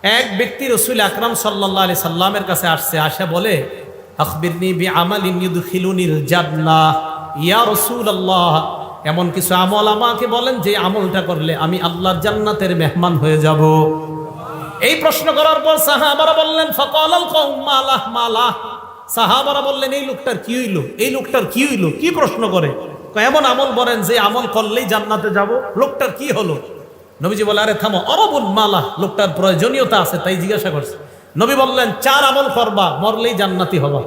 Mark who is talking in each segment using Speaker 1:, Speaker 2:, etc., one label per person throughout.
Speaker 1: এক ব্যক্তি রাসূল আকরাম সাল্লাল্লাহু আলাইহি সাল্লামের কাছে আসছে, আসে বলে, আখবিরনি বিআমালিন ইউদখিলুনিল জান্নাহ ইয়া রাসূলুল্লাহ, এমন কিছু আমল আমাকে বলেন যে আমলটা করলে আমি আল্লাহর জান্নাতের মেহমান হয়ে যাব। এই প্রশ্ন করার পর সাহাবারা বললেন, ফাকালাল কওম মালাহ মালাহ, সাহাবারা বললেন এই লোকটার কি হইল, এই লোকটার কি হইল, কি প্রশ্ন করে, এমন আমল বলেন যে আমল করলেই জান্নাতে যাব, লোকটার কি হলো? নবীজি বলে, আরে থামো, অরবুল মালাহ, লোকটার প্রয়োজনীয়তা আছে তাই জিজ্ঞাসা করছে। নবী বললেন, 4 আমল করবা, মরলেই জান্নাতি হবা।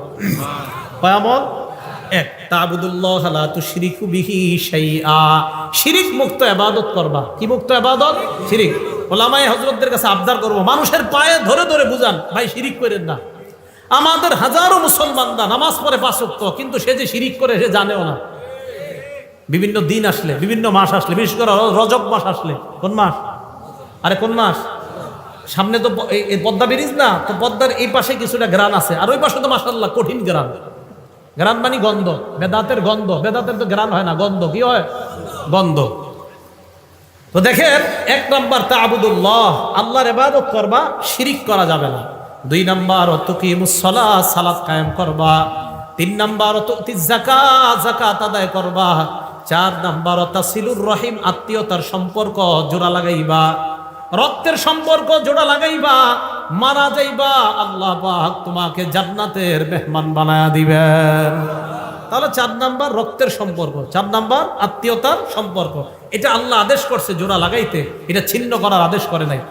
Speaker 1: কয় আমল? 1, তা'বুদুল্লাহ লা তুশরিকু বিহি শাইআ, শিরিক মুক্ত ইবাদত করবা। কি মুক্ত ইবাদত? শিরিক। ওলামায়ে হযরতদের কাছে আবদার করব, মানুষের পায়ে ধরে ধরে বুঝান, ভাই শিরিক করেন না। আমাদের হাজারো মুসলমানরা নামাজ পড়ে 5 ওয়াক্ত, কিন্তু সে যে শিরিক করে সে জানেও না। বিভিন্ন দিন আসলে, বিভিন্ন মাস আসলে, বিশেষ করে রজব মাস আসলে, কোন মাস? আরে কোন মাস? সামনে তো এই পদ্মা ব্রিজ না, তো পদ্মার এই পাশে কিছুটা গ্রান আছে, আর ওই পাশে তো মাশাআল্লাহ কঠিন গ্রান। গ্রান মানে গন্ধ, বেদাতের গন্ধ। বেদাতের তো গ্রান হয় না, গন্ধ। কি হয়? গন্ধ। তো দেখেন, 1 নাম্বার তা'বুদুল্লাহ, আল্লাহর ইবাদত করবা, শিরিক করা যাবে না। 2 নাম্বার তুকিমুস সালাত, সালাত কায়েম করবা। 3 নাম্বার তুতিজ যাকাত, যাকাত আদায় করবা। 4 নাম্বার তাসিলুর রহিম, আত্মীয়তার সম্পর্ক জোড়া লাগাইবা, রক্তের সম্পর্ক জোড়া লাগাইবা। মারা যাইবা, আল্লাহ পাক তোমাকে জান্নাতের মেহমান বানায়া দিবেন। তাহলে 4 নাম্বার রক্তের সম্পর্ক, 4 নাম্বার আত্মীয়তার সম্পর্ক, এটা আল্লাহ আদেশ করছে জোড়া লাগাইতে, এটা ছিন্ন করার আদেশ করে নাই।